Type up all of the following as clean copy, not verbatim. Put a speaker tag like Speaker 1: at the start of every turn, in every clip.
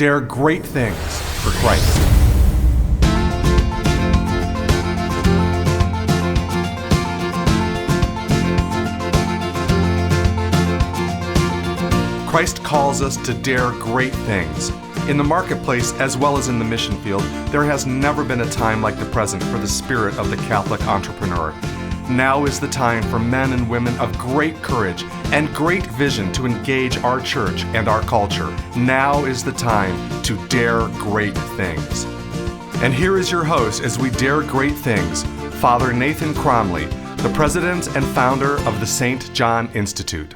Speaker 1: dare great things for Christ. Christ calls us to dare great things. In the marketplace, as well as in the mission field, there has never been a time like the present for the spirit of the Catholic entrepreneur. Now is the time for men and women of great courage and great vision to engage our church and our culture. Now is the time to dare great things. And here is your host as we dare great things, Father Nathan Cromley, the president and founder of the St. John Institute.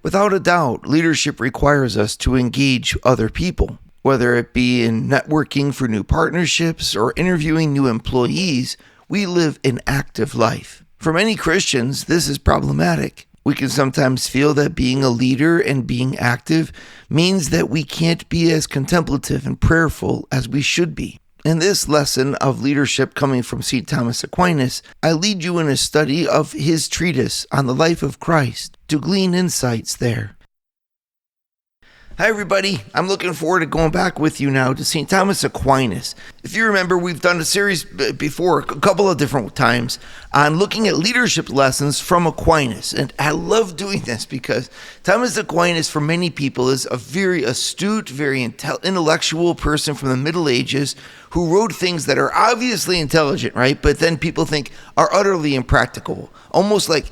Speaker 2: Without a doubt, leadership requires us to engage other people, whether it be in networking for new partnerships or interviewing new employees. We live an active life. For many Christians, this is problematic. We can sometimes feel that being a leader and being active means that we can't be as contemplative and prayerful as we should be. In this lesson of leadership coming from St. Thomas Aquinas, I lead you in a study of his treatise on the life of Christ to glean insights there. Hi everybody, I'm looking forward to going back with you now to St. Thomas Aquinas. If you remember, we've done a series before, a couple of different times, on looking at leadership lessons from Aquinas. And I love doing this because Thomas Aquinas, for many people, is a very astute, very intellectual person from the Middle Ages who wrote things that are obviously intelligent, right? But then people think are utterly impractical. Almost like,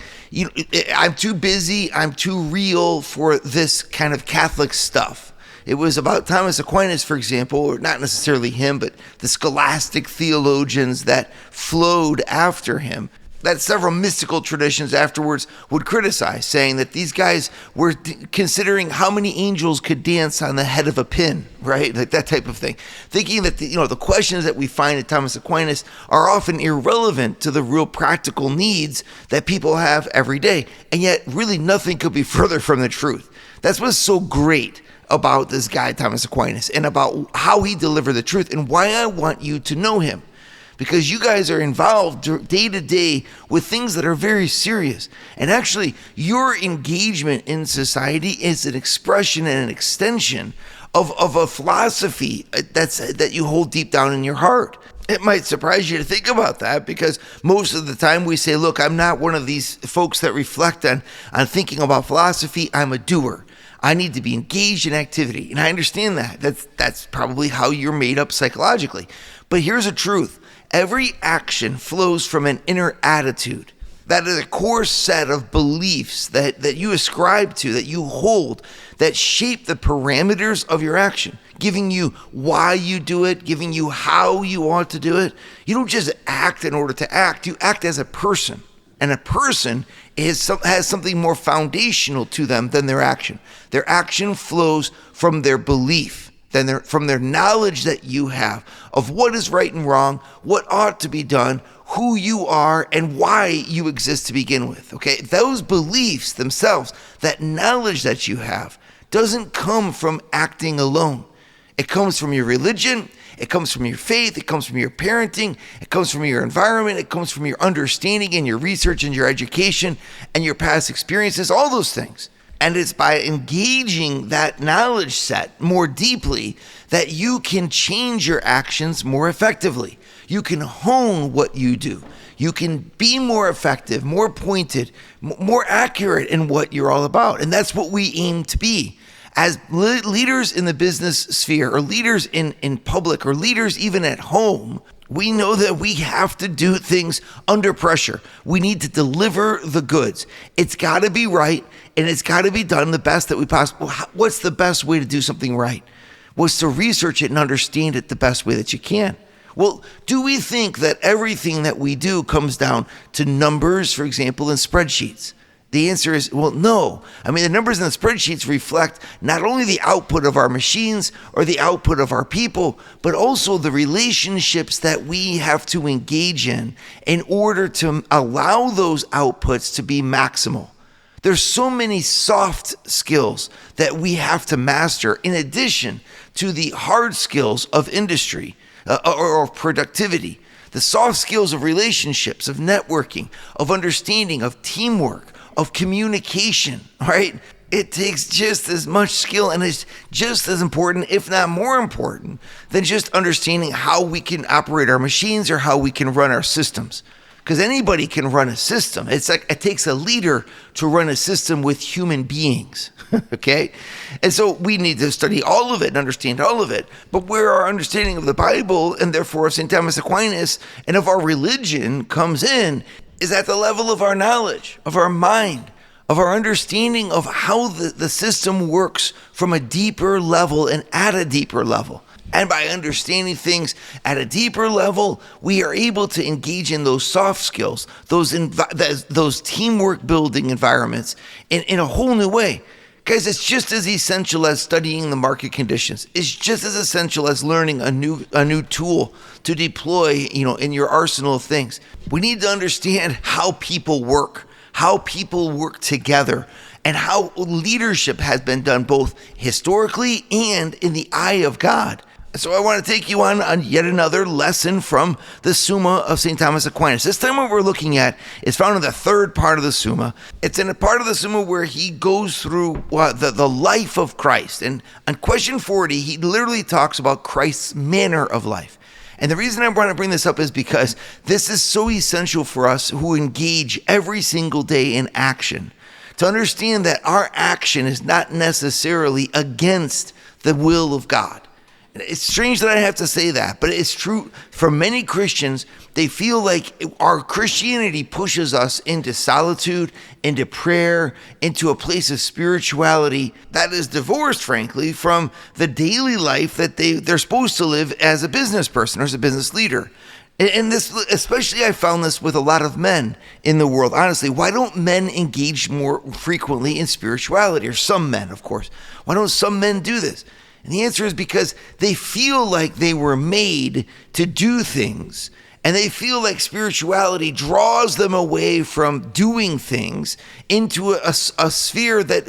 Speaker 2: I'm too busy, I'm too real for this kind of Catholic stuff. It was about Thomas Aquinas, for example, or not necessarily him, but the scholastic theologians that flowed after him, that several mystical traditions afterwards would criticize, saying that these guys were considering how many angels could dance on the head of a pin, right? Like that type of thing. Thinking that the questions that we find in Thomas Aquinas are often irrelevant to the real practical needs that people have every day. And yet really nothing could be further from the truth. That's what's so great about this guy, Thomas Aquinas, and about how he delivered the truth and why I want you to know him. Because you guys are involved day to day with things that are very serious. And actually, your engagement in society is an expression and an extension of a philosophy that you hold deep down in your heart. It might surprise you to think about that because most of the time we say, look, I'm not one of these folks that reflect on thinking about philosophy. I'm a doer. I need to be engaged in activity. And I understand that. That's probably how you're made up psychologically. But here's the truth. Every action flows from an inner attitude. That is a core set of beliefs that you ascribe to, that you hold, that shape the parameters of your action, giving you why you do it, giving you how you ought to do it. You don't just act in order to act. You act as a person. And a person has something more foundational to them than their action. Their action flows from their belief. From their knowledge that you have of what is right and wrong, what ought to be done, who you are, and why you exist to begin with, okay? Those beliefs themselves, that knowledge that you have, doesn't come from acting alone. It comes from your religion, it comes from your faith, it comes from your parenting, it comes from your environment, it comes from your understanding and your research and your education and your past experiences, all those things. And it's by engaging that knowledge set more deeply that you can change your actions more effectively. You can hone what you do. You can be more effective, more pointed, more accurate in what you're all about. And that's what we aim to be. As leaders in the business sphere, or leaders in public, or leaders even at home, we know that we have to do things under pressure. We need to deliver the goods. It's got to be right, and it's got to be done the best that we possibly. What's the best way to do something right? Was to research it and understand it the best way that you can. Well, do we think that everything that we do comes down to numbers, for example, in spreadsheets? The answer is, well, no. I mean, the numbers in the spreadsheets reflect not only the output of our machines or the output of our people, but also the relationships that we have to engage in order to allow those outputs to be maximal. There's so many soft skills that we have to master in addition to the hard skills of industry or productivity. The soft skills of relationships, of networking, of understanding, of teamwork, of communication, right? It takes just as much skill, and it's just as important, if not more important, than just understanding how we can operate our machines or how we can run our systems. Because anybody can run a system. It's like it takes a leader to run a system with human beings, okay? And so we need to study all of it and understand all of it. But where our understanding of the Bible, and therefore of St. Thomas Aquinas, and of our religion comes in, is at the level of our knowledge, of our mind, of our understanding of how the system works from a deeper level and at a deeper level. And by understanding things at a deeper level, we are able to engage in those soft skills, those teamwork building environments in a whole new way. Guys, it's just as essential as studying the market conditions. It's just as essential as learning a new tool to deploy, in your arsenal of things. We need to understand how people work together, and how leadership has been done both historically and in the eye of God. So I want to take you on yet another lesson from the Summa of St. Thomas Aquinas. This time what we're looking at is found in the third part of the Summa. It's in a part of the Summa where he goes through the life of Christ. And on question 40, he literally talks about Christ's manner of life. And the reason I want to bring this up is because this is so essential for us who engage every single day in action, to understand that our action is not necessarily against the will of God. It's strange that I have to say that, but it's true for many Christians. They feel like our Christianity pushes us into solitude, into prayer, into a place of spirituality that is divorced, frankly, from the daily life that they're supposed to live as a business person or as a business leader. And this, especially I found this with a lot of men in the world. Honestly, why don't men engage more frequently in spirituality? Or some men, of course. Why don't some men do this? And the answer is because they feel like they were made to do things, and they feel like spirituality draws them away from doing things into a sphere that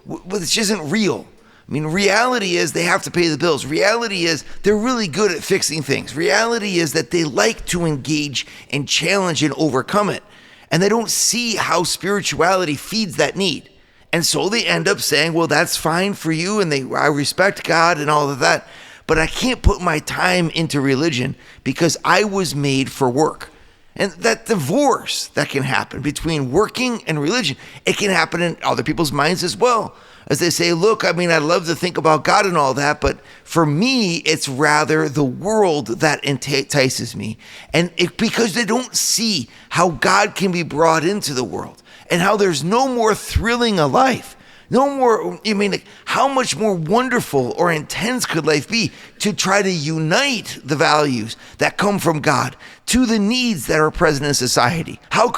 Speaker 2: which isn't real. I mean, reality is they have to pay the bills. Reality is they're really good at fixing things. Reality is that they like to engage and challenge and overcome it, and they don't see how spirituality feeds that need. And so they end up saying, well, that's fine for you, and I respect God and all of that, but I can't put my time into religion because I was made for work. And that divorce that can happen between working and religion, it can happen in other people's minds as well. As they say, look, I love to think about God and all that, but for me, it's rather the world that entices me. And because they don't see how God can be brought into the world. And how there's no more thrilling a life. No more, how much more wonderful or intense could life be to try to unite the values that come from God to the needs that are present in society? How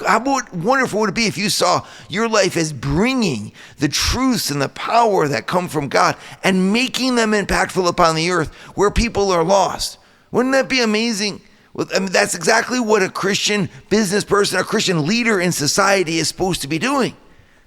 Speaker 2: wonderful would it be if you saw your life as bringing the truths and the power that come from God and making them impactful upon the earth where people are lost? Wouldn't that be amazing? Well, that's exactly what a Christian business person, a Christian leader in society is supposed to be doing.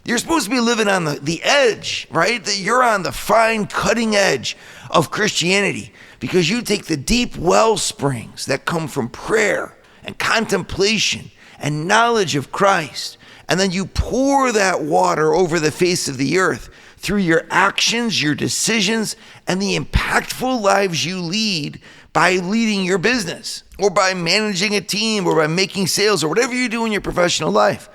Speaker 2: You're supposed to be living on the edge, right? That you're on the fine cutting edge of Christianity because you take the deep well springs that come from prayer and contemplation and knowledge of Christ, and then you pour that water over the face of the earth through your actions, your decisions, and the impactful lives you lead by leading your business or by managing a team or by making sales or whatever you do in your professional life.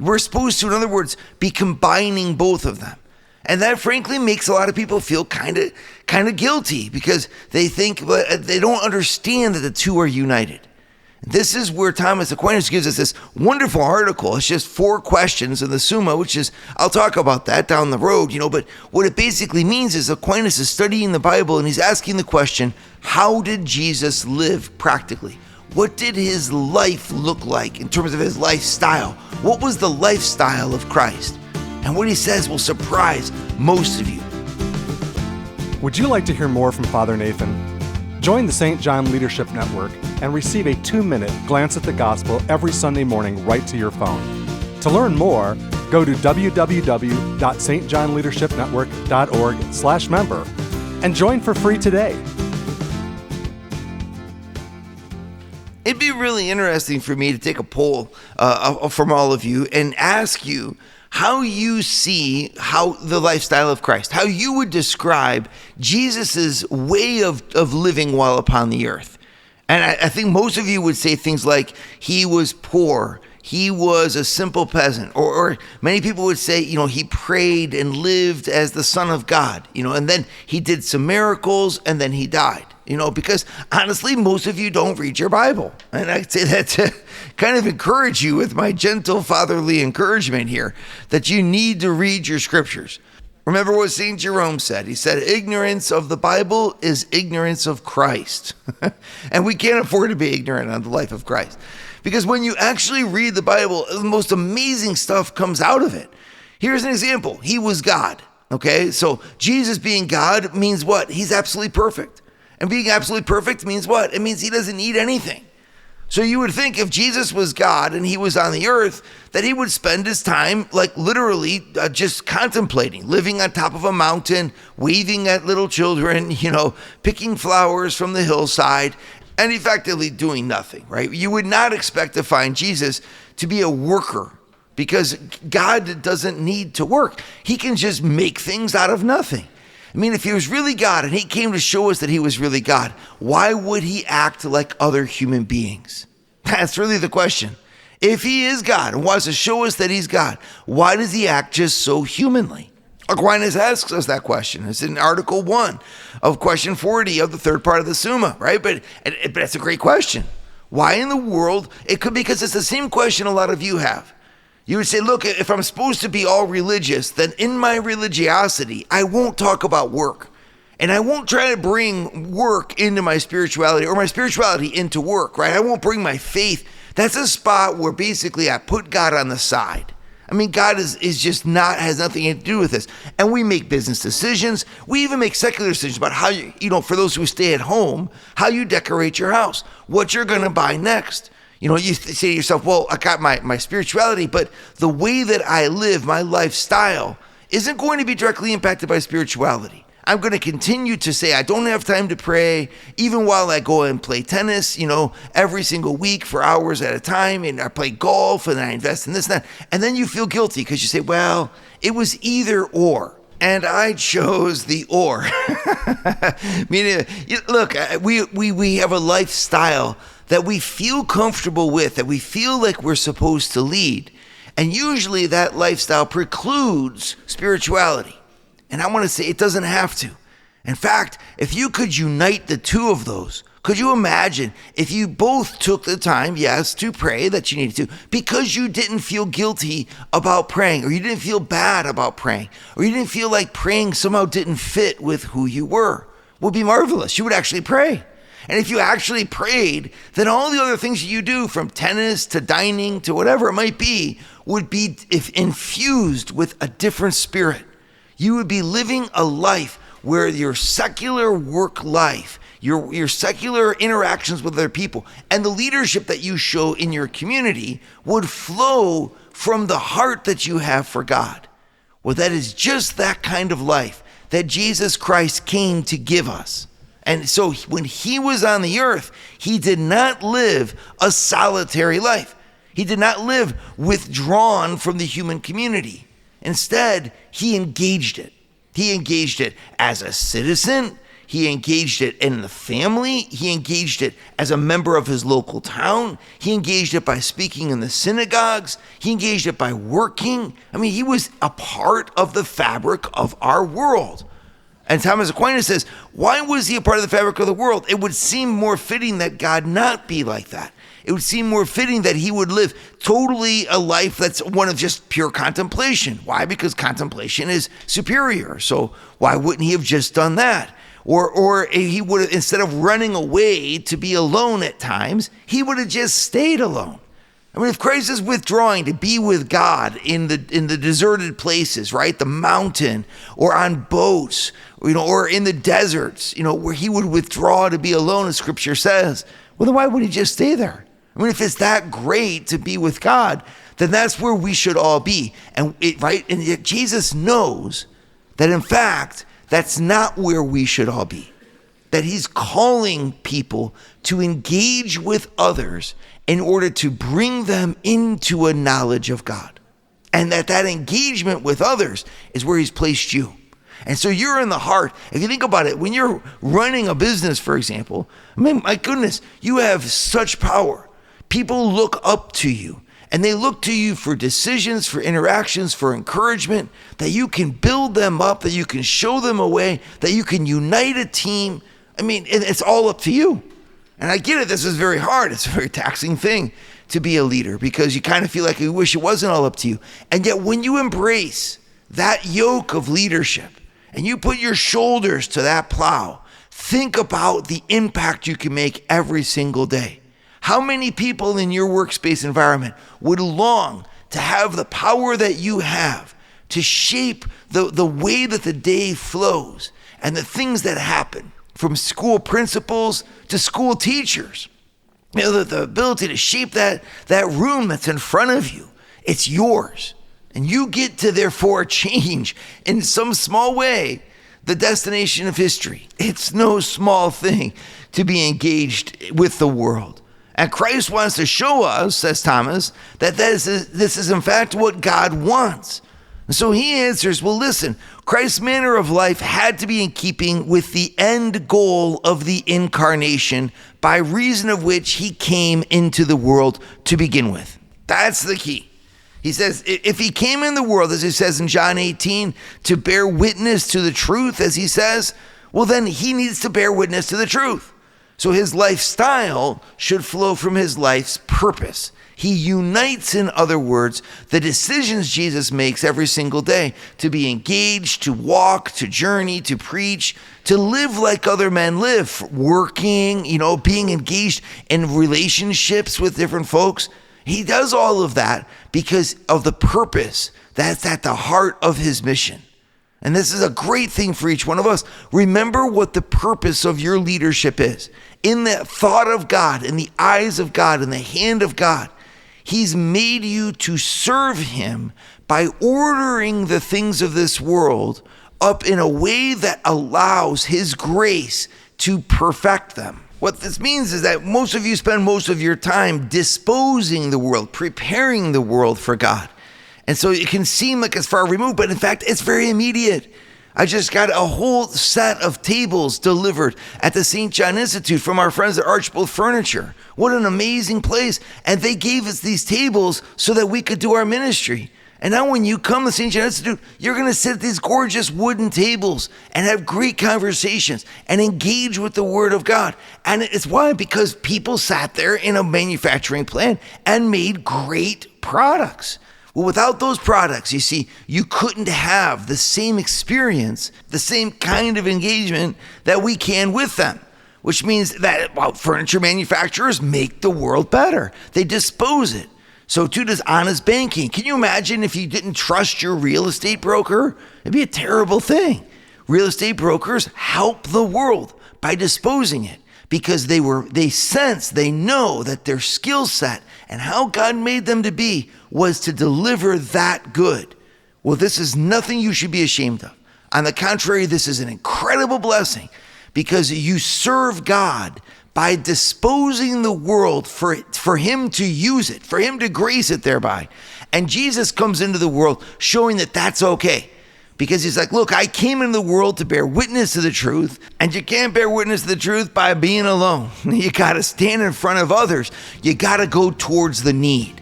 Speaker 2: We're supposed to, in other words, be combining both of them. And that frankly makes a lot of people feel kind of guilty because they think they don't understand that the two are united. This is where Thomas Aquinas gives us this wonderful article. It's just 4 questions in the Summa, which is, I'll talk about that down the road, but what it basically means is Aquinas is studying the Bible and he's asking the question, how did Jesus live practically? What did his life look like in terms of his lifestyle? What was the lifestyle of Christ? And what he says will surprise most of you.
Speaker 1: Would you like to hear more from Father Nathan? Join the St. John Leadership Network and receive a 2-minute glance at the gospel every Sunday morning right to your phone. To learn more, go to www.stjohnleadershipnetwork.org/member and join for free today.
Speaker 2: It'd be really interesting for me to take a poll from all of you and ask you, how you see how the lifestyle of Christ, how you would describe Jesus's way of living while upon the earth. And I think most of you would say things like he was poor, he was a simple peasant, or many people would say, he prayed and lived as the Son of God, and then he did some miracles and then he died, because honestly, most of you don't read your Bible. And I'd say that to kind of encourage you with my gentle fatherly encouragement here, that you need to read your scriptures. Remember what St. Jerome said. He said, ignorance of the Bible is ignorance of Christ. And we can't afford to be ignorant on the life of Christ. Because when you actually read the Bible, the most amazing stuff comes out of it. Here's an example. He was God. Okay, so Jesus being God means what? He's absolutely perfect. And being absolutely perfect means what? It means he doesn't need anything. So you would think if Jesus was God and he was on the earth, that he would spend his time like literally just contemplating, living on top of a mountain, waving at little children, picking flowers from the hillside, and effectively doing nothing, right? You would not expect to find Jesus to be a worker, because God doesn't need to work. He can just make things out of nothing. I mean, if he was really God and he came to show us that he was really God, why would he act like other human beings? That's really the question. If he is God and wants to show us that he's God, why does he act just so humanly? Aquinas asks us that question. It's in Article 1 of question 40 of the third part of the Summa, right? But that's a great question. Why in the world? It could be because it's the same question a lot of you have. You would say, look, if I'm supposed to be all religious, then in my religiosity, I won't talk about work. And I won't try to bring work into my spirituality or my spirituality into work, right? I won't bring my faith. That's a spot where basically I put God on the side. I mean, God is just has nothing to do with this. And we make business decisions. We even make secular decisions about how for those who stay at home, how you decorate your house, what you're going to buy next. You say to yourself, well, I got my spirituality, but the way that I live, my lifestyle, isn't going to be directly impacted by spirituality. I'm going to continue to say I don't have time to pray, even while I go and play tennis, every single week for hours at a time, and I play golf, and I invest in this and that. And then you feel guilty because you say, well, it was either or. And I chose the or. Meaning, look, we have a lifestyle that we feel comfortable with, that we feel like we're supposed to lead. And usually that lifestyle precludes spirituality. And I want to say it doesn't have to. In fact, if you could unite the two of those, could you imagine if you both took the time, yes, to pray that you needed to, because you didn't feel guilty about praying, or you didn't feel bad about praying, or you didn't feel like praying somehow didn't fit with who you were? It would be marvelous. You would actually pray. And if you actually prayed, then all the other things you do, from tennis to dining to whatever it might be, would be infused with a different spirit. You would be living a life where your secular work life, your secular interactions with other people, and the leadership that you show in your community would flow from the heart that you have for God. Well, that is just that kind of life that Jesus Christ came to give us. And so when he was on the earth, he did not live a solitary life. He did not live withdrawn from the human community. Instead, he engaged it. He engaged it as a citizen. He engaged it in the family. He engaged it as a member of his local town. He engaged it by speaking in the synagogues. He engaged it by working. I mean, he was a part of the fabric of our world. And Thomas Aquinas says, why was he a part of the fabric of the world? It would seem more fitting that God not be like that. It would seem more fitting that he would live totally a life that's one of just pure contemplation. Why? Because contemplation is superior. So why wouldn't he have just done that? Or he would have, instead of running away to be alone at times, he would have just stayed alone. I mean, if Christ is withdrawing to be with God in the deserted places, right? The mountain, or on boats, or in the deserts, where he would withdraw to be alone, as Scripture says, well, then why would he just stay there? I mean, if it's that great to be with God, then that's where we should all be. And yet Jesus knows that, in fact, that's not where we should all be. That he's calling people to engage with others in order to bring them into a knowledge of God. And that engagement with others is where he's placed you. And so you're in the heart. If you think about it, when you're running a business, for example, I mean, my goodness, you have such power. People look up to you, and they look to you for decisions, for interactions, for encouragement, that you can build them up, that you can show them a way, that you can unite a team. I mean, it's all up to you. And I get it, this is very hard. It's a very taxing thing to be a leader because you kind of feel like you wish it wasn't all up to you. And yet when you embrace that yoke of leadership and you put your shoulders to that plow, think about the impact you can make every single day. How many people in your workspace environment would long to have the power that you have to shape the way that the day flows and the things that happen, from school principals to school teachers? You know, the ability to shape that room that's in front of you. It's yours. And you get to therefore change in some small way the destination of history. It's no small thing to be engaged with the world. And Christ wants to show us, says Thomas, that this is in fact what God wants. And so he answers, well, listen, Christ's manner of life had to be in keeping with the end goal of the incarnation, by reason of which he came into the world to begin with. That's the key. He says, if he came in the world, as he says in John 18, to bear witness to the truth, as he says, well, then he needs to bear witness to the truth. So his lifestyle should flow from his life's purpose. He unites, in other words, the decisions Jesus makes every single day to be engaged, to walk, to journey, to preach, to live like other men live, working, being engaged in relationships with different folks. He does all of that because of the purpose that's at the heart of his mission. And this is a great thing for each one of us. Remember what the purpose of your leadership is. In the thought of God, in the eyes of God, in the hand of God, he's made you to serve him by ordering the things of this world up in a way that allows his grace to perfect them. What this means is that most of you spend most of your time disposing the world, preparing the world for God. And so it can seem like it's far removed, but in fact, it's very immediate. I just got a whole set of tables delivered at the St. John Institute from our friends at Archbold Furniture. What an amazing place. And they gave us these tables so that we could do our ministry. And now when you come to St. John Institute, you're going to sit at these gorgeous wooden tables and have great conversations and engage with the Word of God. And it's why? Because people sat there in a manufacturing plant and made great products. Well, without those products, you see, you couldn't have the same experience, the same kind of engagement that we can with them, which means that, furniture manufacturers make the world better. They dispose it. So too does honest banking. Can you imagine if you didn't trust your real estate broker? It'd be a terrible thing. Real estate brokers help the world by disposing it because they know that their skill set and how God made them to be was to deliver that good. Well, this is nothing you should be ashamed of. On the contrary, this is an incredible blessing because you serve God by disposing the world for him to use it, for him to grace it thereby. And Jesus comes into the world showing that that's okay. Because he's like, look, I came into the world to bear witness to the truth, and you can't bear witness to the truth by being alone. You got to stand in front of others. You got to go towards the need.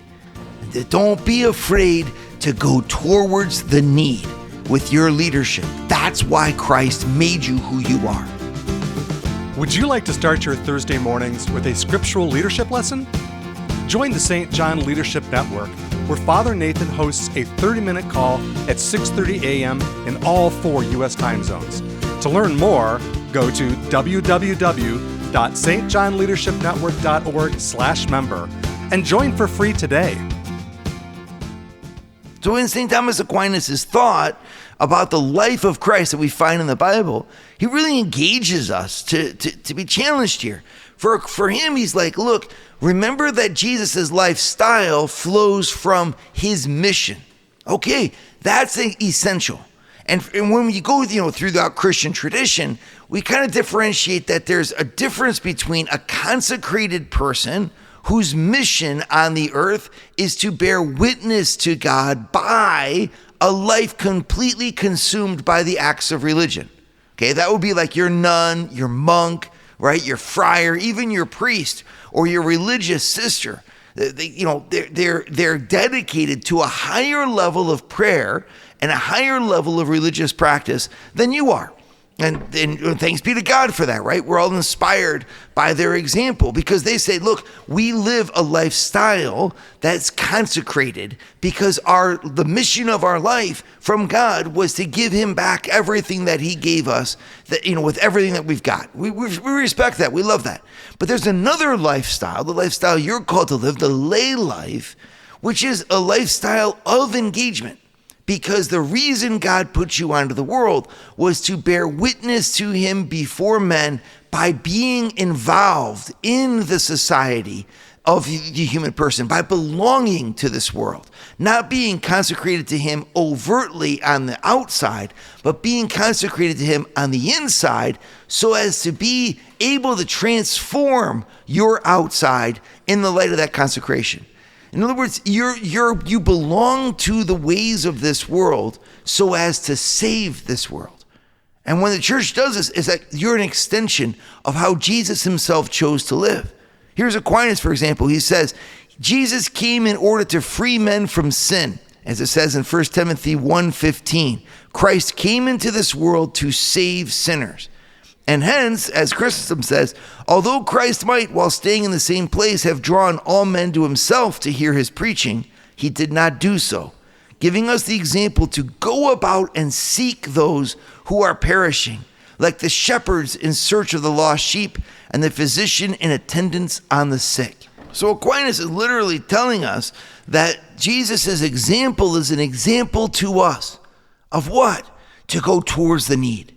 Speaker 2: Don't be afraid to go towards the need with your leadership. That's why Christ made you who you are.
Speaker 1: Would you like to start your Thursday mornings with a scriptural leadership lesson? Join the St. John Leadership Network, where Father Nathan hosts a 30-minute call at 6:30 a.m. in all 4 U.S. time zones. To learn more, go to www.stjohnleadershipnetwork.org/member and join for free today.
Speaker 2: So in St. Thomas Aquinas' thought about the life of Christ that we find in the Bible, he really engages us to be challenged here. For him, he's like, look, remember that Jesus' lifestyle flows from his mission. Okay, that's essential. And when you go, through the Christian tradition, we kind of differentiate that there's a difference between a consecrated person whose mission on the earth is to bear witness to God by a life completely consumed by the acts of religion. Okay, that would be like your nun, your monk, right? Your friar, even your priest or your religious sister. They're dedicated to a higher level of prayer and a higher level of religious practice than you are. And thanks be to God for that, right? We're all inspired by their example because they say, look, we live a lifestyle that's consecrated because the mission of our life from God was to give him back everything that he gave us, with everything that we've got. We respect that. We love that. But there's another lifestyle, the lifestyle you're called to live, the lay life, which is a lifestyle of engagement. Because the reason God put you onto the world was to bear witness to him before men by being involved in the society of the human person, by belonging to this world, not being consecrated to him overtly on the outside, but being consecrated to him on the inside so as to be able to transform your outside in the light of that consecration. In other words, you belong to the ways of this world so as to save this world. And when the church does this, is that you're an extension of how Jesus himself chose to live. Here's Aquinas, for example. He says, Jesus came in order to free men from sin. As it says in 1 Timothy 1:15, Christ came into this world to save sinners. And hence, as Chrysostom says, although Christ might, while staying in the same place, have drawn all men to himself to hear his preaching, he did not do so, giving us the example to go about and seek those who are perishing, like the shepherds in search of the lost sheep and the physician in attendance on the sick. So Aquinas is literally telling us that Jesus' example is an example to us of what? To go towards the need.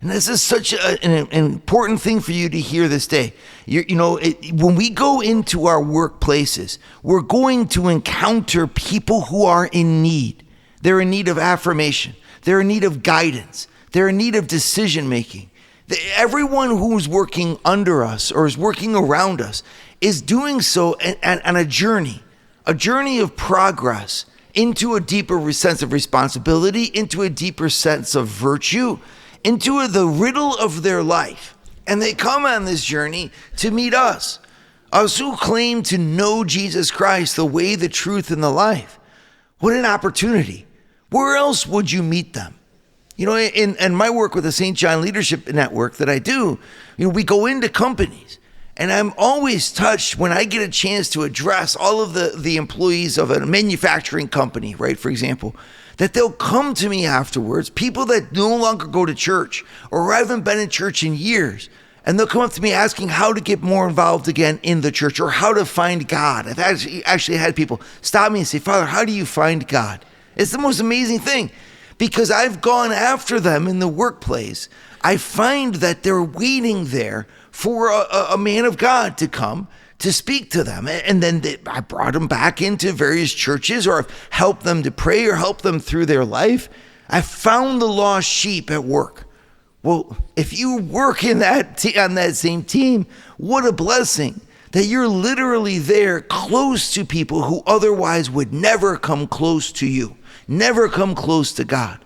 Speaker 2: And this is such an important thing for you to hear this day. When we go into our workplaces, we're going to encounter people who are in need. They're in need of affirmation. They're in need of guidance. They're in need of decision making. Everyone who's working under us or is working around us is doing so on a journey of progress into a deeper sense of responsibility, into a deeper sense of virtue, into the riddle of their life. And they come on this journey to meet us who claim to know Jesus Christ, the way, the truth, and the life. What an opportunity. Where else would you meet them? In my work with the St. John Leadership Network that I do, we go into companies. And I'm always touched when I get a chance to address all of the employees of a manufacturing company, right, for example, that they'll come to me afterwards, people that no longer go to church or haven't been in church in years, and they'll come up to me asking how to get more involved again in the church or how to find God. I've actually had people stop me and say, Father, how do you find God? It's the most amazing thing because I've gone after them in the workplace. I find that they're waiting there for a man of God to come to speak to them. And then I brought them back into various churches or I've helped them to pray or help them through their life. I found the lost sheep at work. Well, if you work on that same team, what a blessing that you're literally there close to people who otherwise would never come close to you, never come close to God.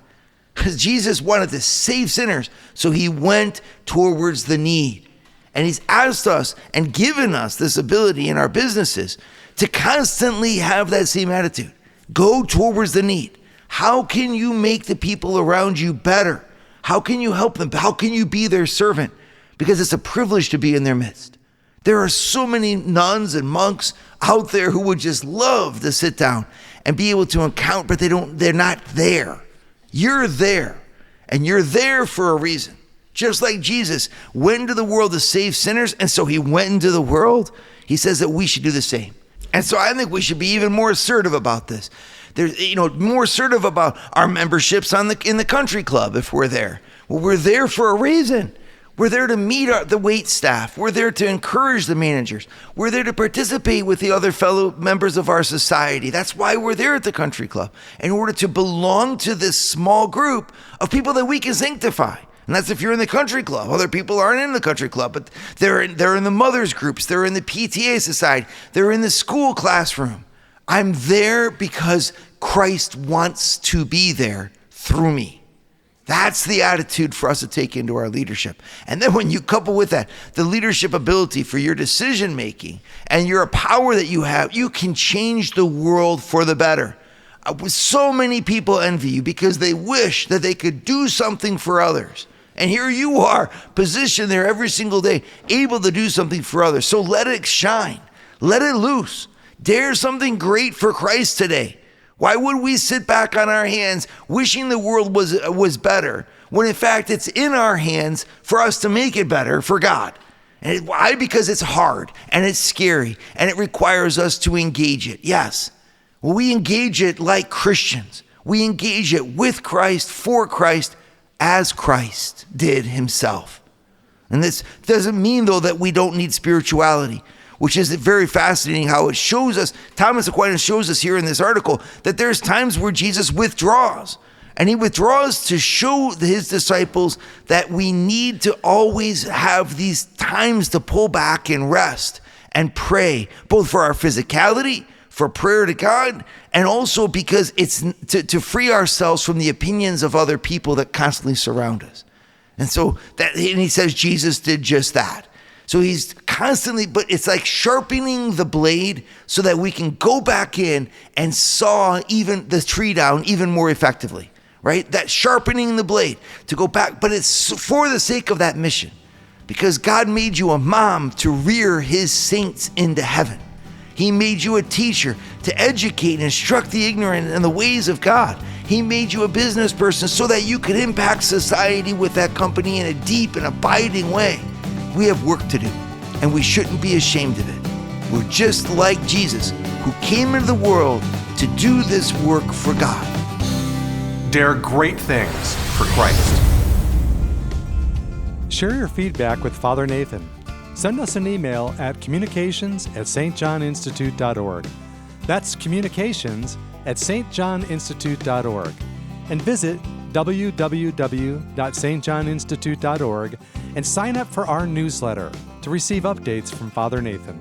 Speaker 2: Because Jesus wanted to save sinners, so he went towards the need. And he's asked us and given us this ability in our businesses to constantly have that same attitude. Go towards the need. How can you make the people around you better? How can you help them? How can you be their servant? Because it's a privilege to be in their midst. There are so many nuns and monks out there who would just love to sit down and be able to encounter, but they're not there. You're there, and you're there for a reason. Just like Jesus went into the world to save sinners, and so he went into the world, he says that we should do the same. And so I think we should be even more assertive about this. There's, more assertive about our memberships in the country club if we're there. Well, we're there for a reason. We're there to meet the wait staff. We're there to encourage the managers. We're there to participate with the other fellow members of our society. That's why we're there at the country club, in order to belong to this small group of people that we can sanctify. And that's if you're in the country club. Other people aren't in the country club, but they're in the mothers groups. They're in the PTA society. They're in the school classroom. I'm there because Christ wants to be there through me. That's the attitude for us to take into our leadership. And then when you couple with that, the leadership ability for your decision making and your power that you have, you can change the world for the better. So many people envy you because they wish that they could do something for others. And here you are, positioned there every single day, able to do something for others. So let it shine. Let it loose. Dare something great for Christ today. Why would we sit back on our hands wishing the world was better when in fact it's in our hands for us to make it better for God? And why? Because it's hard and it's scary and it requires us to engage it. Yes. Well, we engage it like Christians. We engage it with Christ, for Christ, as Christ did himself. And this doesn't mean, though, that we don't need spirituality, which is very fascinating how it shows us, Thomas Aquinas shows us here in this article, that there's times where Jesus withdraws. And he withdraws to show his disciples that we need to always have these times to pull back and rest and pray, both for our physicality, for prayer to God, and also because it's to free ourselves from the opinions of other people that constantly surround us. And so and he says Jesus did just that. So he's constantly, but it's like sharpening the blade so that we can go back in and saw even the tree down even more effectively, right? That sharpening the blade to go back, but it's for the sake of that mission, because God made you a mom to rear his saints into heaven. He made you a teacher to educate and instruct the ignorant in the ways of God. He made you a business person so that you could impact society with that company in a deep and abiding way. We have work to do, and we shouldn't be ashamed of it. We're just like Jesus, who came into the world to do this work for God.
Speaker 1: Dare great things for Christ.
Speaker 3: Share your feedback with Father Nathan. Send us an email at communications@stjohninstitute.org. That's communications@stjohninstitute.org. And visit www.stjohninstitute.org and sign up for our newsletter to receive updates from Father Nathan.